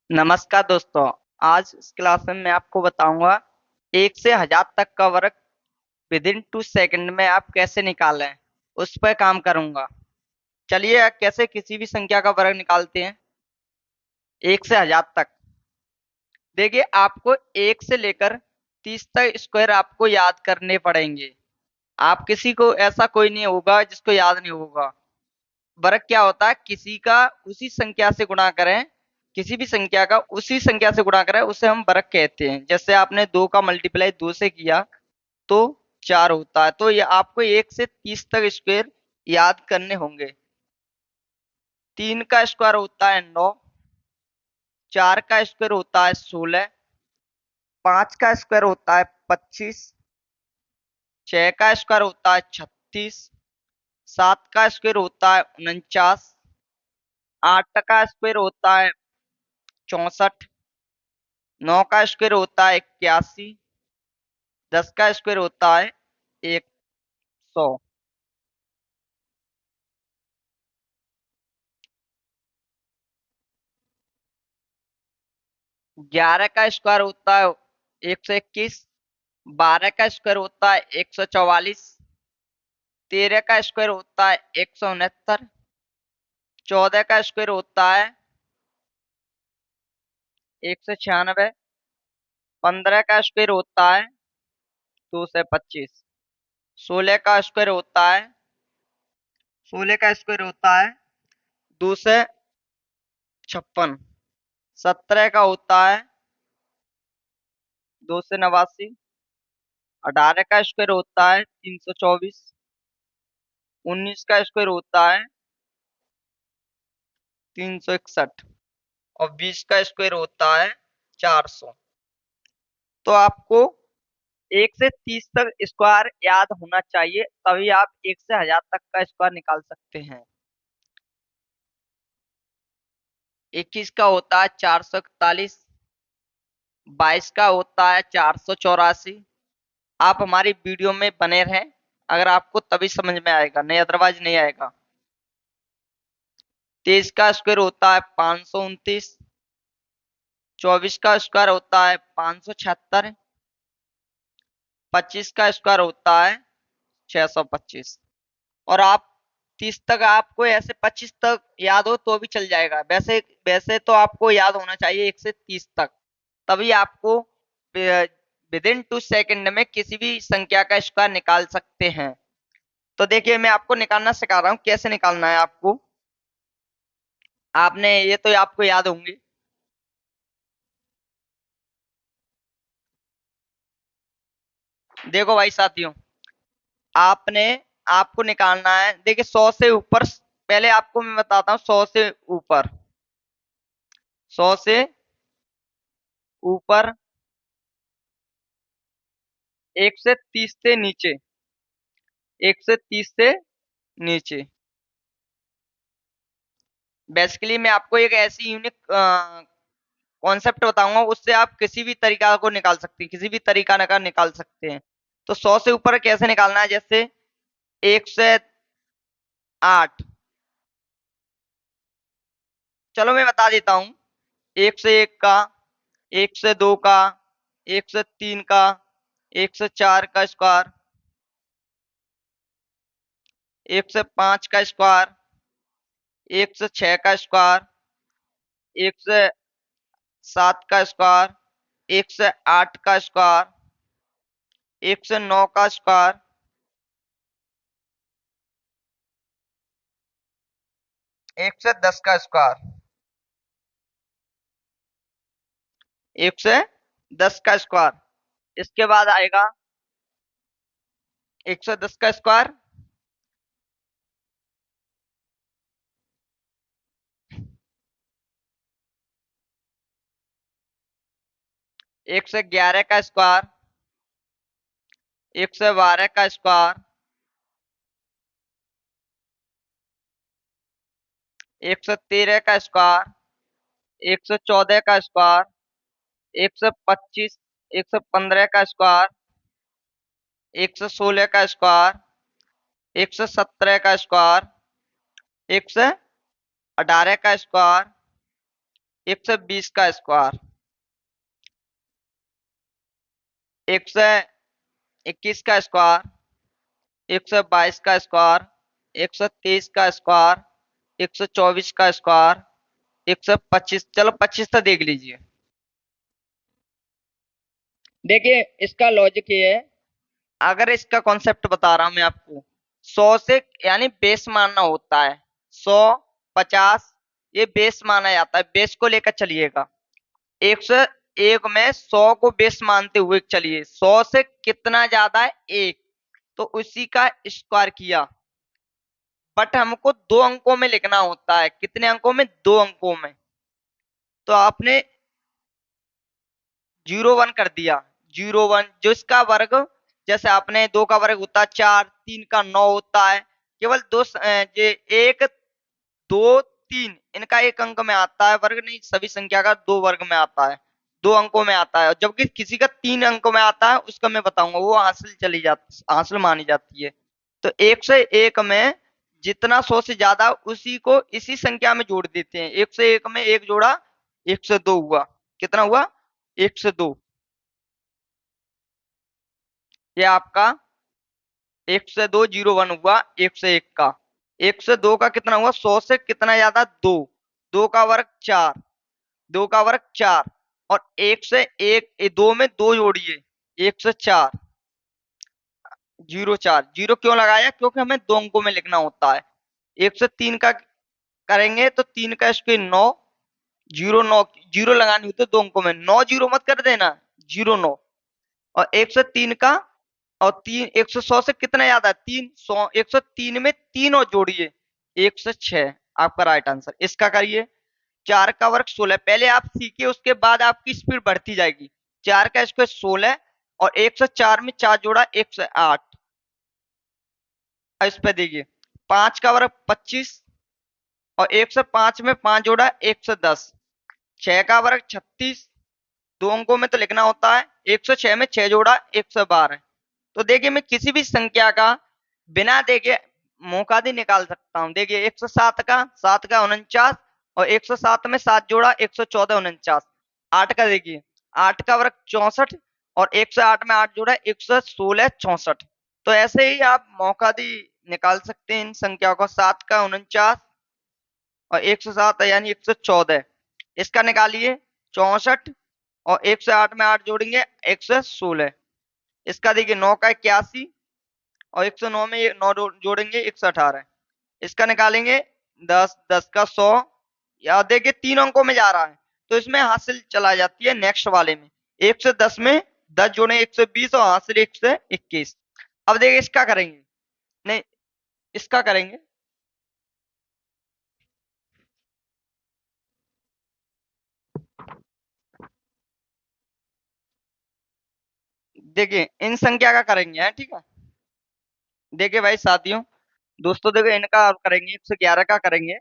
नमस्कार दोस्तों। आज इस क्लास में मैं आपको बताऊंगा 1 से 1000 तक का वर्ग विद इन 2 सेकंड में आप कैसे निकालें, उस पर काम करूंगा। चलिए कैसे किसी भी संख्या का वर्ग निकालते हैं 1 से 1000 तक। देखिए आपको 1 से लेकर 30 तक स्क्वायर आपको याद करने पड़ेंगे। आप किसी को ऐसा कोई नहीं होगा जिसको याद नहीं होगा। वर्ग क्या होता है, किसी का उसी संख्या से गुणा करें, किसी भी संख्या का उसी संख्या से गुणा करें उसे हम वर्ग कहते हैं। जैसे आपने 2 का मल्टीप्लाई 2 से किया तो 4 होता है। तो ये आपको 1 से 30 तक स्क्वायर याद करने होंगे। 3 का स्क्वायर होता है 9, 4 का स्क्वायर होता है 16, 5 का स्क्वायर होता है 25, 6 का स्क्वायर होता है 36, 7 का स्क्वायर होता है 49, 8 का स्क्वायर होता है 64, 9 का स्क्वायर होता है 81, 10 का स्क्वायर होता है 100। 11 का स्क्वायर होता है 121, 12 का स्क्वायर होता है 144, 13 का स्क्वायर होता है 169, 14 का स्क्वायर होता है 196, 15 का स्क्वायर होता है 225, 16 का स्क्वायर होता है 256, 17 का होता है 289, 18 का स्क्वायर होता है 324, 19 का स्क्वायर होता है 361 और 20 का स्क्वायर होता है 400। तो आपको 1 से 30 तक स्क्वायर याद होना चाहिए, तभी आप 1 से 1000 तक का स्क्वायर निकाल सकते हैं। 21 का होता है 441, 22 का होता है 484। आप हमारी वीडियो में बने रहें, अगर आपको तभी समझ में आएगा, नहीं अदरवाइज नहीं आएगा। 23 का स्क्वायर होता है 529, 24 का स्क्वायर होता है 576, 25 का स्क्वायर होता है 625। और आप 30 तक आपको ऐसे 25 तक याद हो तो भी चल जाएगा। वैसे वैसे तो आपको याद होना चाहिए 1 से 30 तक, तभी आपको विद इन 2 सेकंड में किसी भी संख्या का स्क्वायर निकाल सकते हैं। तो देखिए मैं आपको निकालना सिखा रहा हूँ, कैसे निकालना है आपको। आपने ये तो आपको याद होंगे। देखो भाई साथियों, आपने आपको निकालना है। देखिए 100 से ऊपर, पहले आपको मैं बताता हूँ 100 से ऊपर, 100 से ऊपर, 1 से 30 से नीचे, 1 से 30 से नीचे। बेसिकली मैं आपको एक ऐसी यूनिक कॉन्सेप्ट बताऊंगा, उससे आप किसी भी तरीका को निकाल सकते हैं, किसी भी तरीका नगर निकाल सकते हैं। तो 100 से ऊपर कैसे निकालना है, जैसे 108। चलो मैं बता देता हूँ। 1 से 1 का, 1 से 2 का, 1 से 3 का, 1 से 4 का स्क्वायर, 1 से 5 का स्क्वायर, 1 से 6 का स्क्वायर, 1 से 7 का स्क्वायर, 1 से 8 का स्क्वायर, 1 से 9 का स्क्वायर, 1 से 10 का स्क्वायर, 1 से 10 का स्क्वायर। इसके बाद आएगा 110 का स्क्वायर, 111 का स्क्वायर, 112 का स्क्वायर, 113 का स्क्वायर, 114 का स्क्वायर, 125, 115 का स्क्वायर, 116 का स्क्वायर, 117 का स्क्वायर, 118 का स्क्वायर, 120 का स्क्वायर, 121 का स्क्वायर, 122 का स्क्वायर, 123 का स्क्वायर, 124 का स्क्वायर, 125। चलो 25 तो देख लीजिए। देखिए इसका लॉजिक ये है, अगर इसका कॉन्सेप्ट बता रहा हूं मैं आपको, 100 से यानी बेस मानना होता है, 100, 50, ये बेस माना जाता है, बेस को लेकर चलिएगा। 101 में 100 को बेस मानते हुए चलिए, 100 से कितना ज्यादा है, एक, तो उसी का स्क्वायर किया। बट हमको दो अंकों में लिखना होता है, कितने अंकों में, दो अंकों में। तो आपने 01 कर दिया, 01 जो इसका वर्ग, जैसे आपने दो का वर्ग होता है 4, तीन का 9 होता है, केवल दो ये एक, दो, तीन इनका एक अंक में आता है वर्ग, नहीं सभी संख्या का दो वर्ग में आता है, दो अंकों में आता है। जबकि किसी का तीन अंकों में आता है, उसका मैं बताऊंगा, वो हासिल चली जाती, हासिल मानी जाती है। तो 101 में जितना 100 से ज्यादा, उसी को इसी संख्या में जोड़ देते हैं। 101 में एक जोड़ा, 102 हुआ, कितना हुआ, 102। ये आपका 102, 01 हुआ 101 का। 102 का कितना हुआ, 100 से कितना ज्यादा, दो, दो का वर्ग 4, दो का वर्ग 4, और एक से एक, दो में दो जोड़िए, 104, 04। जीरो क्यों लगाया, क्योंकि हमें दो अंकों में लिखना होता है। 103 का करेंगे तो तीन का स्क्वायर 9, 09, जीरो लगानी होती है दो अंकों में, 9 जीरो मत कर देना, 09। और 103 का, और तीन 100 से कितना ज्यादा है, 300, 103 में तीन और जोड़िए, 106। आपका राइट आंसर। इसका करिए, 4 का वर्ग 16, पहले आप सीखिए, उसके बाद आपकी स्पीड बढ़ती जाएगी। 4 का स्क्वायर 16, और 104 में चार जोड़ा 108। इस पे देखिए, 5 का वर्ग 25, और 105 में पांच जोड़ा 110। 6 का वर्ग 36, दो अंकों में तो लिखना होता है, 106 में छह जोड़ा 112। तो देखिए मैं किसी भी संख्या का बिना देखे मुकादी निकाल सकता हूं। देखिए 107 का, 7 का 49, और 107 में सात जोड़ा 114, 49। 8 का देखिए, 8 का वर्ग 64, और 108 में आठ जोड़ा 116, 64। तो ऐसे ही आप मुकादी निकाल सकते हैं इन संख्याओं को। 7 का 49, और 107 यानी 114। इसका निकालिए, 64, और 108 में आठ जोड़ेंगे 116। इसका देखिए 9 का 81, और 109 में नौ जोड़ेंगे 118। इसका निकालेंगे 10, 10 का 100। या देखिए तीन अंकों में जा रहा है, तो इसमें हासिल चला जाती है नेक्स्ट वाले में। 110 में 10 जोड़े 120, और हासिल 121। अब देखिए इसका करेंगे, नहीं इसका करेंगे। देखिए इन संख्या का करेंगे, है ठीक है। देखिए भाई साथियों, दोस्तों देखो इनका आप करेंगे, 111 का करेंगे।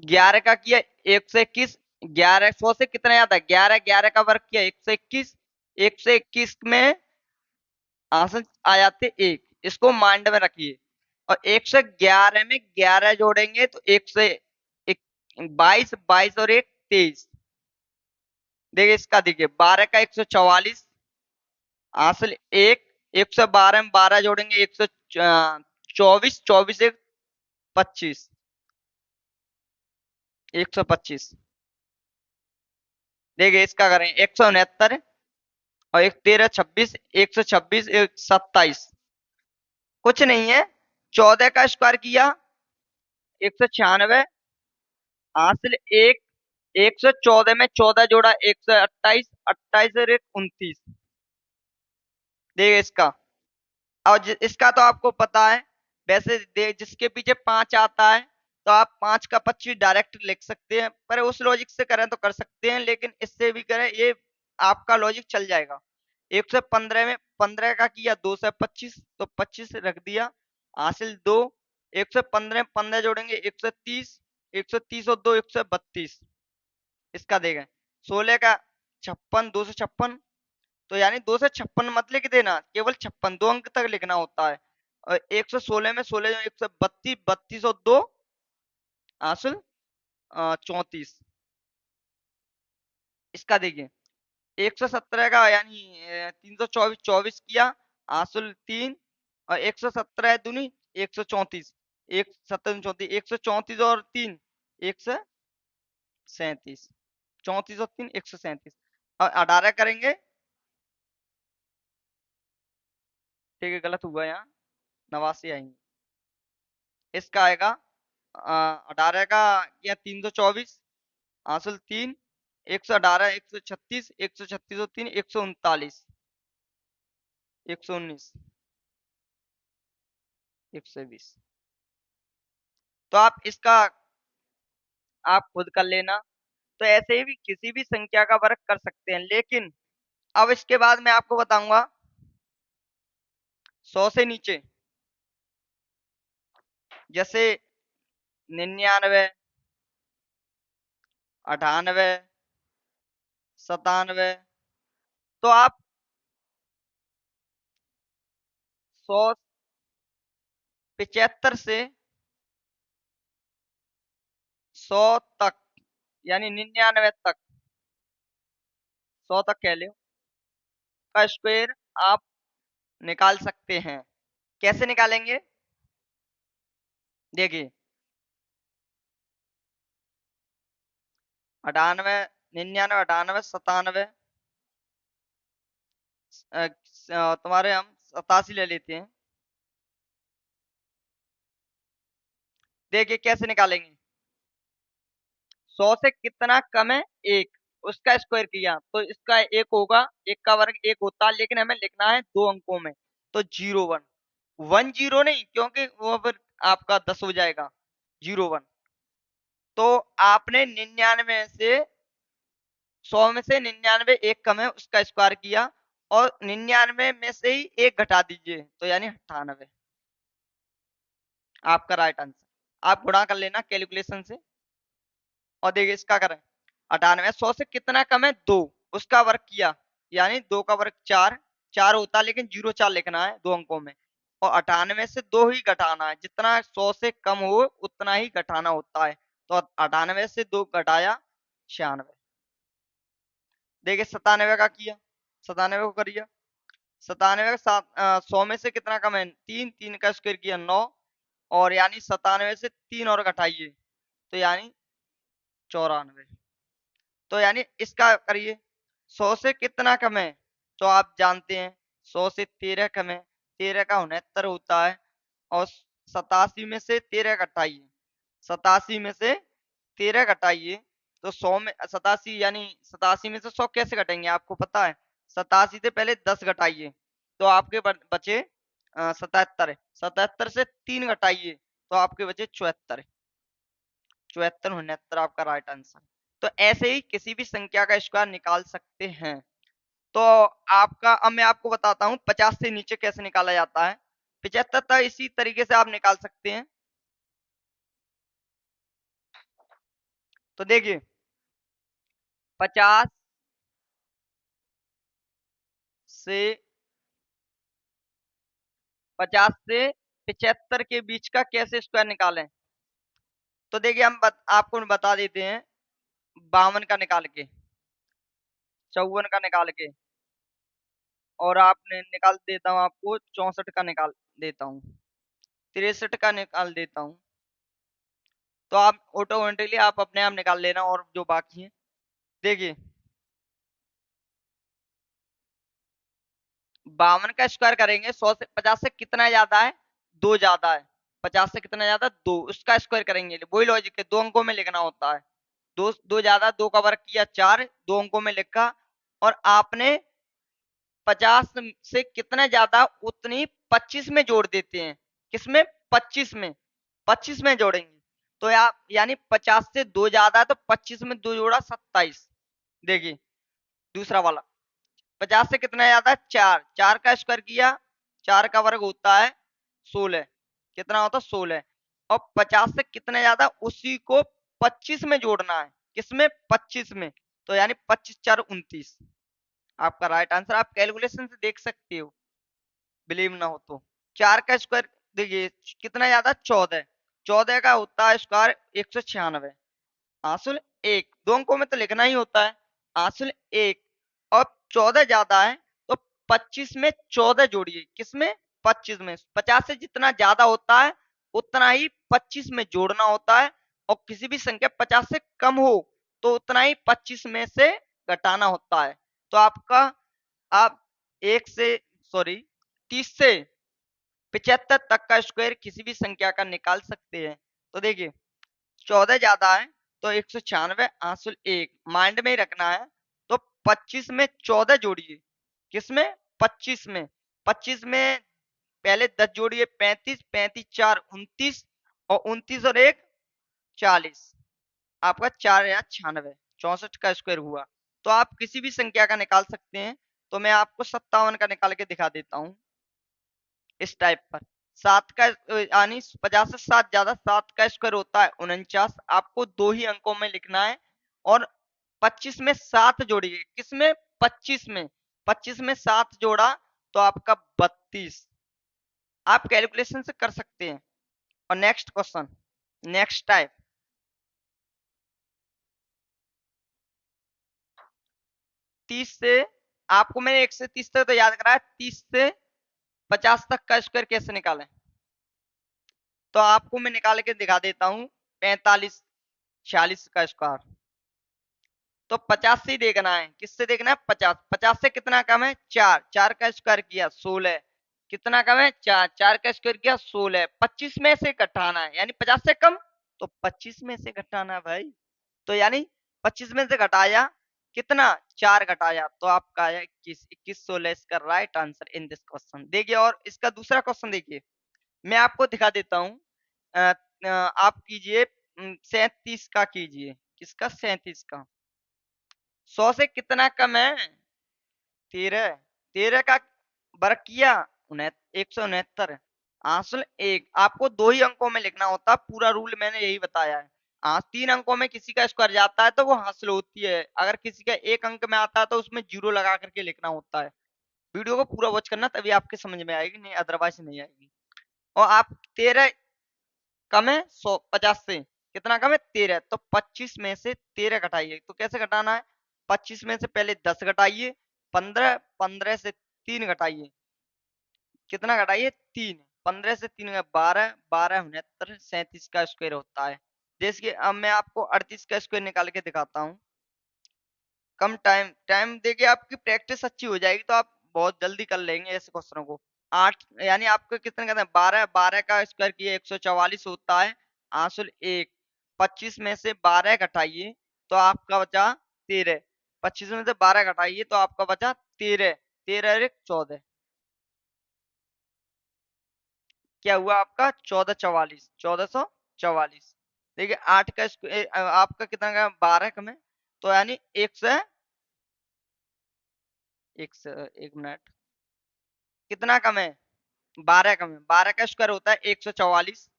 11 का किया 121, 11, 100 से कितना ज्यादा, 11, 11 का वर्ग किया 121। 121 में आंसर आ जाते एक, इसको माइंड में रखिए। और 111 में 11 जोड़ेंगे तो एक से एक, 22, 22 और एक 23। देखिए इसका देखिए 12 का 144, हासिल एक। 112 में 12 जोड़ेंगे 124, 24 एक 25, 125। देखिए इसका करें 169, और एक 13, 26, 126, एक 27। कुछ नहीं है, 14 का स्क्वायर किया 196, हासिल एक। 114 में 14 जोड़ा 128, 28 और एक 29। देखिए इसका, और इसका तो आपको पता है। वैसे जिसके पीछे पांच आता है, तो आप 5 का 25 डायरेक्ट लिख सकते हैं, पर उस लॉजिक से करें तो कर सकते हैं, लेकिन इससे भी करें, ये आपका लॉजिक चल जाएगा। 115 में 15 का किया 225, तो 25 रख दिया, हासिल दो। 115 में 15 जोड़ेंगे 130, 130 और दो 132। इसका देखें 16 का 56, 256। तो यानी 256 मत लिख देना, केवल 56 दो अंक तक लिखना होता है। और 116 में 16, 132, 32 और दो हासिल 34। इसका देखिए 117 का यानी 324 24 किया, हासिल 3, और 117 दूनी 134, एक 17 34 134 और 3 137, 34 और 3 137, और 18 करेंगे। ठीक है, गलत हुआ यहाँ, 89 आएंगे। इसका आएगा 18 का या 324, हासिल 3, 118 136 136 और 3 139, 119, 120। तो आप इसका आप खुद कर लेना। तो ऐसे ही भी किसी भी संख्या का वर्ग कर सकते हैं, लेकिन अब इसके बाद मैं आपको बताऊंगा 100 से नीचे, जैसे 99, 98, 97। तो आप 100 75 से 100 तक, यानी 99 तक, 100 तक कह लो, का स्क्वायर आप निकाल सकते हैं। कैसे निकालेंगे? देखिए 98, 99, 98, 97, तुम्हारे हम 87 ले लेते हैं। देखिए कैसे निकालेंगे, 100 से कितना कम है, एक, उसका स्क्वायर किया तो इसका एक होगा, एक का वर्ग एक होता है, लेकिन हमें लिखना है 2 अंकों में, तो 01, 10 नहीं, क्योंकि वो फिर आपका 10 हो जाएगा, 01। तो आपने 99 से 100 में से 99 एक कम है, उसका स्क्वायर किया, और 99 में से ही एक घटा दीजिए, तो यानी 98, आपका राइट आंसर। आप गुणा कर लेना कैलकुलेशन से, और देखिए इसका करें 98, 100 से कितना कम है, 2, उसका वर्ग किया, यानी 2 का वर्ग 4, 4 होता है, लेकिन 04 लिखना है 2 अंकों में, और 98 से 2 ही घटाना है, जितना 100 से कम हो उतना ही घटाना होता है, तो 98 से 2 घटाया 96। देखिए 97 का किया, 97 को करिए, 97 का 100 में से कितना कम है, 3, 3 का स्क्वायर किया 9, और यानी 97 से 3 और घटाइए, तो यानी 94। तो यानी इसका करिए, 100 से कितना कम है, तो आप जानते हैं 100 से 13 कम है, 13 का 69 होता है, और 87 में से 13 घटाइए, 87 में से 13 घटाइए, तो 100 में 87, यानी 87 में से 100 कैसे घटेंगे आपको पता है, 87 से पहले 10 घटाइए, तो आपके बचे 77, 77 से 3 घटाइए, तो आपके बचे 74, 74 69 आपका राइट आंसर। तो ऐसे ही किसी भी संख्या का स्क्वायर निकाल सकते हैं। तो आपका अब मैं आपको बताता हूँ 50 से नीचे कैसे निकाला जाता है। 75 तक इसी तरीके से आप निकाल सकते हैं। तो देखिए 50 से 50 से 75 के बीच का कैसे स्क्वायर निकालें। तो देखिए हम आपको बता देते हैं, 52 का निकाल के, 54 का निकाल के, और आपने निकाल देता हूँ, आपको 64 का निकाल देता हूँ, 63 का निकाल देता हूँ। तो आप ऑटोमेटिकली आप अपने आप निकाल लेना, और जो बाकी है देखिए 52 का स्क्वायर करेंगे, 100 से 50 से कितना ज्यादा है, 2 ज्यादा है, 50 से कितना ज्यादा, 2, उसका स्क्वायर करेंगे, वही लॉजिक है, 2 अंकों में लिखना होता है, 2 2 ज्यादा, 2 का वर्ग किया 4, 2 अंकों में लिखा, और आपने 50 से कितना ज्यादा उतनी 25 में जोड़ देते हैं, किसमें, 25 में, 25 में जोड़ेंगे, तो आप यानी 50 से 2 ज्यादा है, तो 25 में 2 जोड़ा 27। देखिए दूसरा वाला 50 से कितना ज्यादा है, 4, 4 का स्क्वायर किया, 4 का वर्ग होता है 16, कितना होता है 16, और 50 से कितना ज्यादा, उसी को 25 में जोड़ना है, किसमें, 25 में, तो यानी 25 4 29, आपका राइट आंसर। आप कैलकुलेशन से देख सकते हो, बिलीव ना हो तो। 4 का स्क्वायर देखिए कितना ज्यादा, 14, 14 का होता है स्क्वायर 196, हासिल 1, 2 अंकों में तो लिखना ही होता है, हासिल 1 और 14 ज्यादा है तो 25 में 14 जोड़िए। किसमें? 25 में। 50 से जितना ज्यादा होता है उतना ही 25 में जोड़ना होता है, और किसी भी संख्या 50 से कम हो तो उतना ही 25 में से घटाना होता है। तो आपका आप 1 से सॉरी 30 से 75 तक का स्क्वायर किसी भी संख्या का निकाल सकते हैं। तो देखिए 14 ज्यादा है तो 196 हासिल 1 माइंड में ही रखना है। तो 25 में 14 जोड़िए। किसमें? 25 में। 25 में पहले 10 जोड़िए, 35, 35 4 29, और 29 और 1 40। आपका 4096 64 का स्क्वायर हुआ। तो आप किसी भी संख्या का निकाल सकते हैं। तो मैं आपको 57 का निकाल के दिखा देता हूँ इस टाइप पर। 7 का यानी 50 से 7 ज्यादा, 7 का स्क्वायर होता है 49। आपको 2 ही अंकों में लिखना है, और 25 में 7 जोड़िए। किसमें? 25 में। 25 में 7 जोड़ा तो आपका 32। आप कैलकुलेशन से कर सकते हैं। और नेक्स्ट क्वेश्चन, नेक्स्ट टाइप। 30 से आपको मैंने 1 से 30 तक तो याद कराया, 30 से 50 तक का स्क्वायर कैसे निकालें? तो आपको मैं निकाल के दिखा देता हूँ। 45 46 का स्क्वायर। तो 50 से ही देखना है। किससे देखना है? 50। 50 से कितना कम है? 4। 4 का स्क्वायर किया 16। कितना कम है? 4। 4 का स्क्वायर किया 16। 25 में से घटाना है, यानी 50 से कम तो 25 में से घटाना है भाई। तो यानी 25 में से घटाया कितना? 4 घटाया तो आपका आया 21। 21 16 इसका right answer in this question. देखिए और इसका दूसरा क्वेश्चन देखिए, मैं आपको दिखा देता हूँ। आप कीजिए 37 का कीजिए। किसका? 37 का। 100 से कितना कम है? 13। 13 का वर्ग किया 169। हासिल 1। आपको 2 ही अंकों में लिखना होता है। पूरा रूल मैंने यही बताया है। हाँ, 3 अंकों में किसी का स्क्वायर जाता है तो वो हासिल होती है। अगर किसी का 1 अंक में आता है तो उसमें 0 लगा करके लिखना होता है। वीडियो को पूरा वॉच करना तभी आपके समझ में आएगी, नहीं अदरवाइज नहीं आएगी। और आप 13 कम है 50 से। कितना कम है? 13। तो 25 में से 13 घटाइए। तो कैसे घटाना है? 25 में से पहले 10 घटाइए, 15, 15 से 3 घटाइए। कितना घटाइए? 3। 15 से 3 का 12, 12 69 37 का स्क्वायर होता है। जैसे अब मैं आपको 38 का स्क्वायर निकाल के दिखाता हूँ। कम टाइम टाइम देखिए, आपकी प्रैक्टिस अच्छी हो जाएगी तो आप बहुत जल्दी कर लेंगे ऐसे क्वेश्चनों को। 8 यानी आपको कितने कहते हैं? 12। 12 का स्क्वायर किए 144 होता है। हासिल 1। 25 में से 12 घटाइए तो आपका बचा 13। 25 में से 12 घटाइए तो आपका बचा 13। 13 और 1 14। क्या हुआ आपका? 1444। 1444। देखिए 8 का आपका कितना का? 12 कम है तो यानी 1 से 1 मिनट कितना कम है? 12 कम है। 12 का स्क्वायर होता है 144।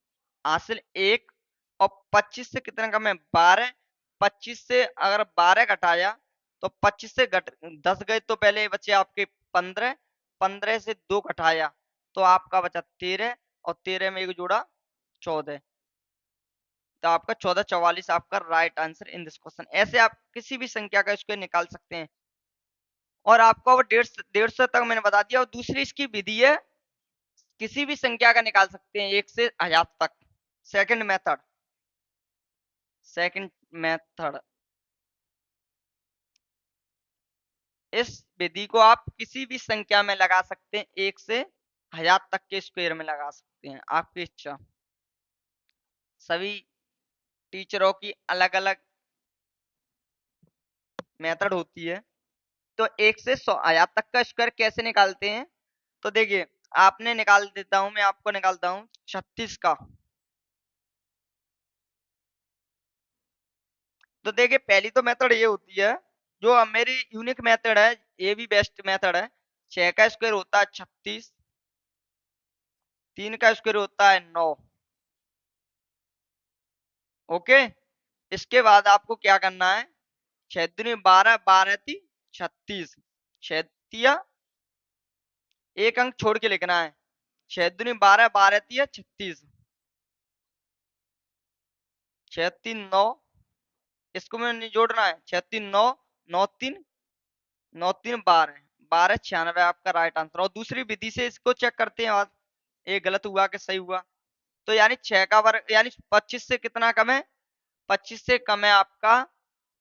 हासिल 1। और 25 से कितना कम है? 12। 25 से अगर 12 घटाया तो 25 से घट 10 गए तो पहले बचे आपके 15। 15 से 2 घटाया तो आपका बचा 13, और 13 में एक जोड़ा 14। तो आपका 1444 आपका right answer in this question. ऐसे आप किसी भी संख्या का स्क्वायर निकाल सकते हैं। और आपको अब 150 तक मैंने बता दिया। और दूसरी इसकी विधि है, किसी भी संख्या का निकाल सकते हैं 1 से 1000 तक। Second method. Second method. इस विधि को आप किसी भी संख्या में लगा सकते हैं। 1 से 1000 तक के स्क्वायर में लगा सकते हैं, आपकी इच्छा। सभी टीचरों की अलग अलग मेथड होती है। तो 1 से 1000 तक का स्क्वायर कैसे निकालते हैं? तो देखिए आपने निकाल देता हूं, मैं आपको निकालता हूं 36 का। तो देखिए पहली तो मेथड ये होती है, जो अब मेरी यूनिक मेथड है, ये भी बेस्ट मेथड है। 6 का स्क्वायर होता है 36। 3 का स्क्वायर होता है 9। ओके। इसके बाद आपको क्या करना है? 6 दूनी 12, 12 ती 36। 6 तिया एक अंक छोड़ के लिखना है। 6 दूनी 12, 12 तिया 36। 6 3 9। इसको में नहीं जोड़ना है। 6 3 9, 9 3 12, 12 96 आपका राइट आंसर। और दूसरी विधि से इसको चेक करते हैं आज, ये गलत हुआ कि सही हुआ। तो यानी 6 का वर्ग यानी 25 से कितना कम है? 25 से कम है आपका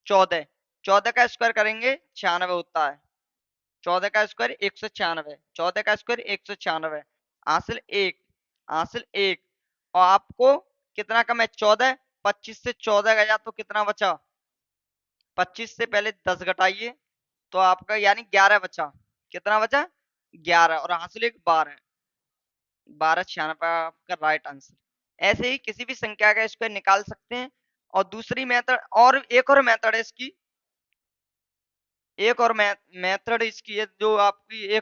14। 14 का स्क्वायर करेंगे 96 होता है। 14 का स्क्वायर 196, 14 का स्क्वायर 196। हासिल एक, हासिल एक। और आपको कितना कम है? 14। 25 से 14 गया तो कितना बचा? 25 से पहले 10 घटाइए तो आपका यानी 11 बचा। कितना बचा? 11। और हासिल एक 12, 12 96 आपका राइट आंसर। ऐसे ही किसी भी संख्या का स्क्वायर निकाल सकते हैं। और दूसरी मेथड, और एक और मेथड है इसकी, एक और मेथड इसकी है जो आपकी एक